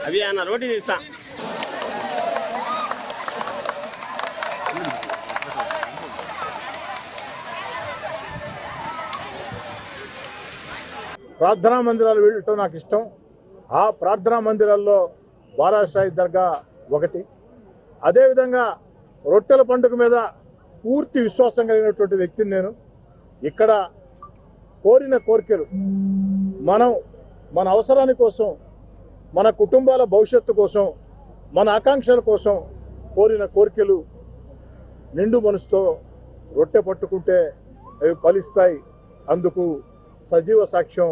अभी आना रोटी తీస్తా ప్రార్థనా మందిరాలు వెళ్ళటం నాకు ఇష్టం. ఆ ప్రార్థనా మందిరాల్లో బారాషాయి దర్గా ఒకటి. అదేవిధంగా రొట్టెల పండుగ మీద పూర్తి విశ్వాసం కలిగినటువంటి వ్యక్తిని నేను. ఇక్కడ కోరిన కోరికలు మనం మన అవసరాని కోసం, మన కుటుంబాల భవిష్యత్తు కోసం, మన ఆకాంక్షల కోసం కోరిన కోరికలు నిండు మనసుతో రొట్టె పట్టుకుంటే అవి ఫలిస్తాయి. అందుకు సజీవ సాక్ష్యం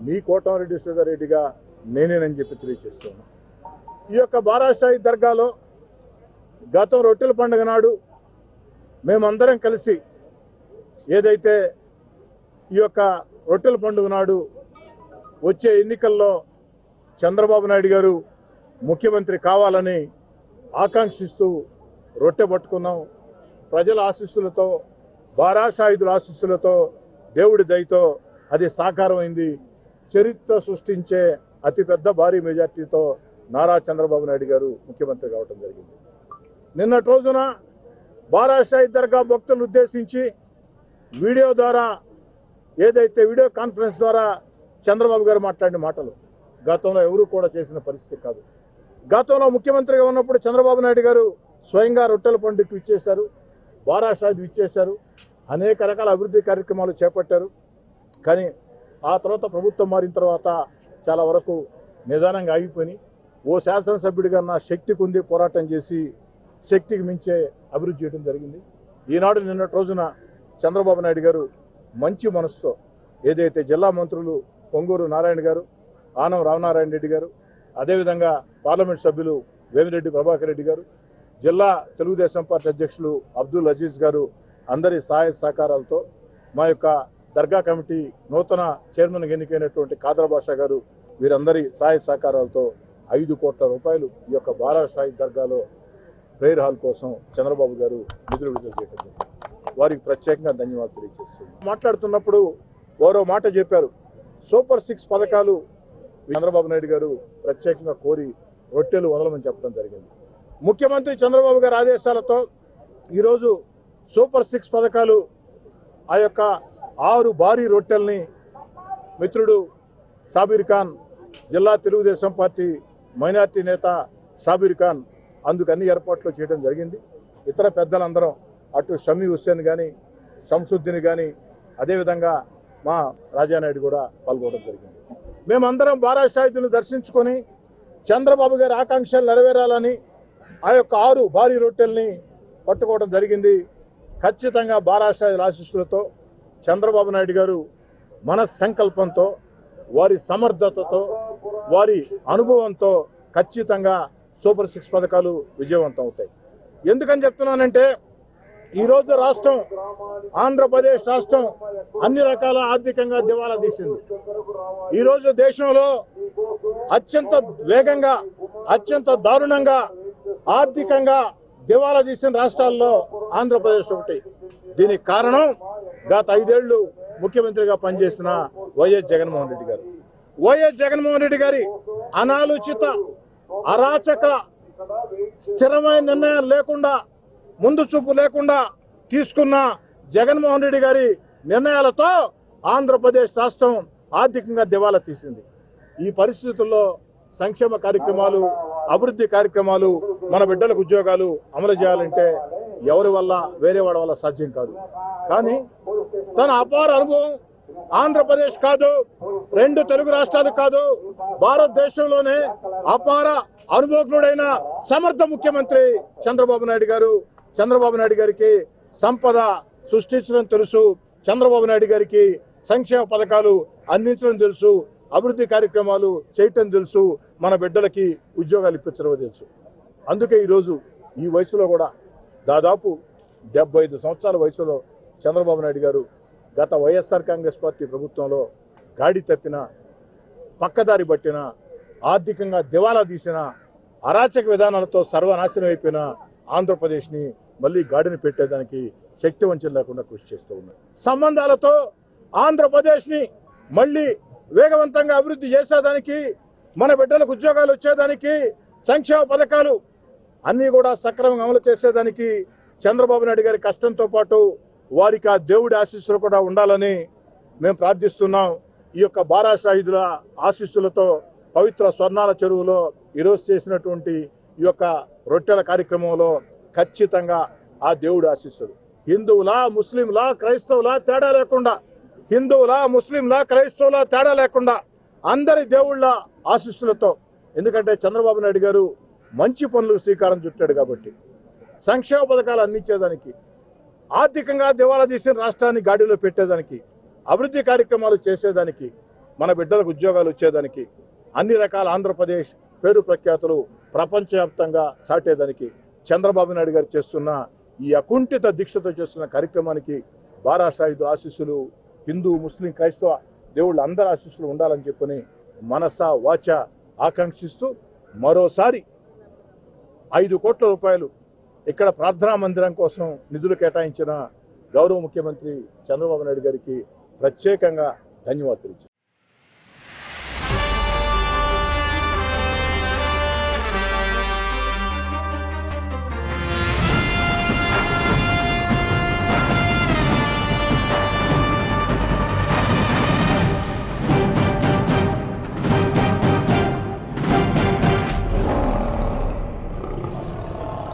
మీ కోటమిరెడ్డి శ్రీధర్రెడ్డిగా నేనేనని చెప్పి తెలియజేస్తున్నాను. ఈ యొక్క బారాషాయి దర్గాలో గతం రొట్టెల పండుగ నాడు మేమందరం కలిసి ఏదైతే ఈ యొక్క రొట్టెల పండుగ నాడు వచ్చే ఎన్నికల్లో చంద్రబాబు నాయుడు గారు ముఖ్యమంత్రి కావాలని ఆకాంక్షిస్తూ రొట్టె పట్టుకున్నాం. ప్రజల ఆశీస్సులతో, బారాషాయిదుల ఆశీస్సులతో, దేవుడి దయతో అది సాకారమైంది. చరిత్ర సృష్టించే అతిపెద్ద భారీ మెజార్టీతో నారా చంద్రబాబు నాయుడు గారు ముఖ్యమంత్రి కావడం జరిగింది. నిన్నటి రోజున బారాషాయి దర్గా భక్తులను ఉద్దేశించి వీడియో ద్వారా, ఏదైతే వీడియో కాన్ఫరెన్స్ ద్వారా చంద్రబాబు గారు మాట్లాడిన మాటలు గతంలో ఎవరు కూడా చేసిన పరిస్థితి కాదు. గతంలో ముఖ్యమంత్రిగా ఉన్నప్పుడు చంద్రబాబు నాయుడు గారు స్వయంగా రొట్టెల పండుగకు ఇచ్చేశారు, బారాషాయికి ఇచ్చేశారు, అనేక రకాల అభివృద్ధి కార్యక్రమాలు చేపట్టారు. కానీ ఆ తర్వాత ప్రభుత్వం మారిన తర్వాత చాలా వరకు నిదానంగా ఆగిపోయి, ఓ శాసనసభ్యుడిగా నా శక్తికి ఉంది పోరాటం చేసి శక్తికి మించే అభివృద్ధి చేయడం జరిగింది. ఈనాడు నిన్నటి రోజున చంద్రబాబు నాయుడు గారు మంచి మనసుతో ఏదైతే జిల్లా మంత్రులు పొంగూరు నారాయణ గారు, ఆనం రామనారాయణ రెడ్డి గారు, అదేవిధంగా పార్లమెంట్ సభ్యులు వేమిరెడ్డి ప్రభాకర్ రెడ్డి గారు, జిల్లా తెలుగుదేశం పార్టీ అధ్యక్షులు అబ్దుల్ అజీజ్ గారు అందరి సహాయ సహకారాలతో, మా యొక్క దర్గా కమిటీ నూతన చైర్మన్ ఎన్నికైనటువంటి కాదర్ బాషా గారు, వీరందరి సహాయ సహకారాలతో 5 కోట్ల రూపాయలు ఈ యొక్క బారాషాయి దర్గాలో ప్రేయర్ హాల్ కోసం చంద్రబాబు గారు నిధులు విడుదల చేయడం జరిగింది. వారికి ప్రత్యేకంగా ధన్యవాదాలు తెలియజేస్తుంది. మాట్లాడుతున్నప్పుడు వారో మాట చెప్పారు, సూపర్ 6 పథకాలు చంద్రబాబు నాయుడు గారు ప్రత్యేకంగా కోరి రొట్టెలు వదలమని చెప్పడం జరిగింది. ముఖ్యమంత్రి చంద్రబాబు గారి ఆదేశాలతో ఈరోజు సూపర్ 6 పథకాలు, ఆ యొక్క 6 భారీ రొట్టెల్ని మిత్రుడు షాబీర్ ఖాన్, జిల్లా తెలుగుదేశం పార్టీ మైనార్టీ నేత షాబీర్ ఖాన్ అందుకు అన్ని ఏర్పాట్లు చేయడం జరిగింది. ఇతర పెద్దలందరం అటు షమీ హుస్సేన్ కానీ, షంసుద్దీన్ కానీ, అదేవిధంగా మా రాజానాయుడు కూడా పాల్గొనడం జరిగింది. మేమందరం బారాషాయిదులను దర్శించుకొని చంద్రబాబు గారి ఆకాంక్షలు నెరవేరాలని ఆ యొక్క 6 భారీ రొట్టెల్ని పట్టుకోవడం జరిగింది. ఖచ్చితంగా బారాషాయిదుల ఆశీస్సులతో, చంద్రబాబు నాయుడు గారు మన సంకల్పంతో, వారి సమర్థతతో, వారి అనుభవంతో ఖచ్చితంగా సూపర్ 6 పథకాలు విజయవంతం అవుతాయి. ఎందుకని చెప్తున్నానంటే ఈరోజు రాష్ట్రం, ఆంధ్రప్రదేశ్ రాష్ట్రం అన్ని రకాల ఆర్థికంగా దివాలా తీసింది. ఈరోజు దేశంలో అత్యంత వేగంగా, అత్యంత దారుణంగా ఆర్థికంగా దివాలా తీసిన రాష్ట్రాల్లో ఆంధ్రప్రదేశ్ ఒకటి. దీనికి కారణం గత 5 ఏళ్లు ముఖ్యమంత్రిగా పనిచేసిన వైఎస్ జగన్మోహన్ రెడ్డి గారు. వైఎస్ జగన్మోహన్ రెడ్డి గారి అనాలోచిత, అరాచక, స్థిరమైన నిర్ణయాలు లేకుండా ముందు చూపు లేకుండా తీసుకున్న జగన్మోహన్ రెడ్డి గారి నిర్ణయాలతో ఆంధ్రప్రదేశ్ రాష్ట్రం ఆర్థికంగా దివాలా తీసింది. ఈ పరిస్థితుల్లో సంక్షేమ కార్యక్రమాలు, అభివృద్ధి కార్యక్రమాలు, మన బిడ్డలకు ఉద్యోగాలు అమలు చేయాలంటే ఎవరి వల్ల, వేరే వాడి వల్ల సాధ్యం కాదు. కానీ తన అపార అనుభవం ఆంధ్రప్రదేశ్ కాదు, 2 తెలుగు రాష్ట్రాలు కాదు, భారతదేశంలోనే అపార అనుభవజ్ఞుడైన సమర్థ ముఖ్యమంత్రి చంద్రబాబు నాయుడు గారు. చంద్రబాబు నాయుడు గారికి సంపద సృష్టించడం తెలుసు, చంద్రబాబు నాయుడు గారికి సంక్షేమ పథకాలు అందించడం తెలుసు, అభివృద్ధి కార్యక్రమాలు చేయటం తెలుసు, మన బిడ్డలకి ఉద్యోగాలు ఇప్పించడం తెలుసు. అందుకే ఈరోజు ఈ వయసులో కూడా దాదాపు 75 సంవత్సరాల వయసులో చంద్రబాబు నాయుడు గారు గత వైఎస్ఆర్ కాంగ్రెస్ పార్టీ ప్రభుత్వంలో గాడి తప్పిన, పక్కదారి పట్టిన, ఆర్థికంగా దివాలా తీసిన, అరాచక విధానాలతో సర్వనాశనం అయిపోయిన ఆంధ్రప్రదేశ్ని మళ్ళీ గాడిని పెట్టేదానికి శక్తి వంచన లేకుండా కృషి చేస్తూ ఉన్నారు. సంబంధాలతో ఆంధ్రప్రదేశ్ని మళ్ళీ వేగవంతంగా అభివృద్ధి చేసేదానికి, మన బిడ్డలకు ఉద్యోగాలు వచ్చేదానికి, సంక్షేమ పథకాలు అన్నీ కూడా సక్రమంగా అమలు చేసేదానికి చంద్రబాబు నాయుడు గారి కష్టంతో పాటు వారికి ఆ దేవుడి ఆశీస్సులు కూడా ఉండాలని మేము ప్రార్థిస్తున్నాం. ఈ యొక్క బారా షాహిదుల ఆశీస్సులతో పవిత్ర స్వర్ణాల చెరువులో ఈరోజు చేసినటువంటి ఈ యొక్క రొట్టెల కార్యక్రమంలో ఖచ్చితంగా ఆ దేవుడి ఆశీస్సులు హిందువులా, ముస్లింలా, క్రైస్తవులా తేడా లేకుండా, హిందువులా, ముస్లింలా, క్రైస్తవులా తేడా లేకుండా అందరి దేవుళ్ళ ఆశీస్సులతో, ఎందుకంటే చంద్రబాబు నాయుడు గారు మంచి పనులకు శ్రీకారం చుట్టాడు కాబట్టి, సంక్షేమ పథకాలు అందించేదానికి, ఆర్థికంగా దివాలా తీసిన రాష్ట్రాన్ని గాడిలో పెట్టేదానికి, అభివృద్ధి కార్యక్రమాలు చేసేదానికి, మన బిడ్డలకు ఉద్యోగాలు వచ్చేదానికి, అన్ని రకాల ఆంధ్రప్రదేశ్ పేరు ప్రఖ్యాతులు ప్రపంచవ్యాప్తంగా చాటేదానికి చంద్రబాబు నాయుడు గారు చేస్తున్న ఈ అకుంఠిత దీక్షతో చేస్తున్న కార్యక్రమానికి బారా షాహిదుల ఆశీస్సులు, హిందూ, ముస్లిం, క్రైస్తవ దేవుళ్ళ అందరి ఆశీస్సులు ఉండాలని చెప్పని మనస వాచ ఆకాంక్షిస్తూ మరోసారి 5 కోట్ల రూపాయలు ఇక్కడ ప్రార్థనా మందిరం కోసం నిధులు కేటాయించిన గౌరవ ముఖ్యమంత్రి చంద్రబాబు నాయుడు గారికి ప్రత్యేకంగా ధన్యవాదాలు.